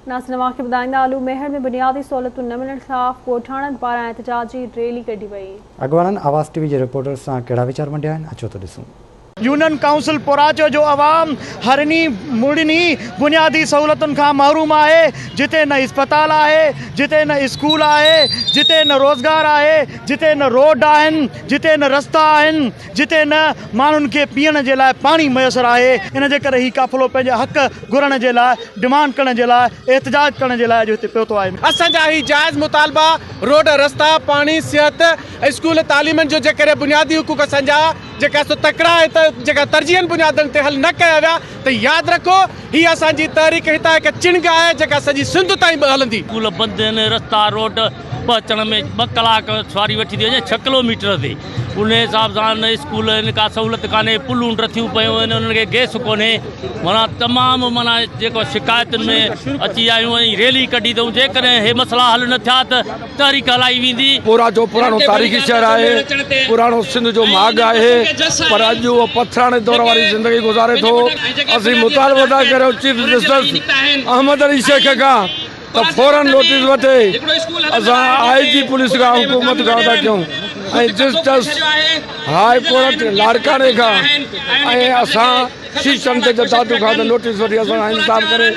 नासिर नवाखे ॿुधाईंदा आलू महर में बुनियादी सहूलियतूं न मिलण ख़िलाफ़ ॻोठाणनि पारां एहतजाजी रैली कढी वई। अॻवाननि आवाज़ टीवी जे रिपोर्टर सां कहिड़ा वीचार मंडिया आहिनि, अचो त ॾिसूं। यूनियन काउंसिल पोराचो जो अवाम हरनी मुड़नी बुनियादी सहूलतुनि खां महरूम आहे, जिते न अस्पताल आहे, जिते न स्कूल आहे, जिते न रोज़गार आहे, जिते न रोड आहिनि, जिते न रस्ता आहिनि, जिते न माण्हुनि खे पीअण जे लाइ पाणी मुयसरु आहे। इन जे करे हीउ काफ़िलो पंहिंजे हक़ घुरण जे लाइ, डिमांड करण जे लाइ, एहतजाज करण जे लाइ जो हिते पहुतो आहे। असांजा ही जायज़ मुतालबा रोड रस्ता पाणी सिहत स्कूल तालीमनि जो जे करे बुनियादी हुकूक असांजा जेका सो तकड़ा है जेका तरजीहन बुनियादनि ते हल न कया विया त यादि रखो ही असांजी तहरीक हितां हिकु चिणग आहे जेका सॼी सिंध ताईं हलंदी। स्कूल बंदि आहिनि, रस्ता रोड पहुचण में 2 कलाक सवारी वठी थी वञे 6 किलोमीटर ते। उन हिसाब सां न स्कूल आहिनि, का सहूलियत कान्हे, पुलूं रथियूं पियूं आहिनि, उन्हनि खे गैस कोन्हे। माना तमामु माना जेको शिकायतुनि में अची आया आहियूं ऐं रैली कढी अथऊं। जेकॾहिं हे मसइला हल न थिया त तहरीक हलाई वेंदी। पूरा जो पुराणो तारीख़ी शहर आहे, पुराणो सिंध जो माग आहे, पर अॼु उहो पथराणे दौर वारी ज़िंदगी गुज़ारे थो। असीं मुतालबो था करियूं चीफ मिनिस्टर अहमद अली शेख खां त फौरन नोटिस वठे। असां IG पुलिस खां हुकूमत खां था कयूं ऐं जस्टिस हाई कोर्ट लाड़काने खां ऐं असां शीशम ते दादू खां त नोटिस वठी असां इंतज़ाम करे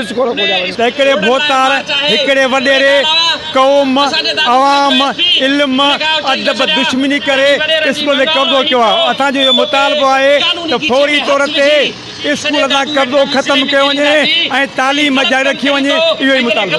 स्कूल खोलिया। हिकिड़े भोतार हिकिड़े वॾेरे क़ौम अवाम इल्म अदब दुश्मनी करे स्कूल ते कब्ज़ो कयो आहे। असांजो इहो मुतालबो आहे त फौरी तौर ते स्कूल तां कब्ज़ो ख़तमु कयो वञे ऐं तालीम जारी रखी वञे। इहो ई मुतालबो।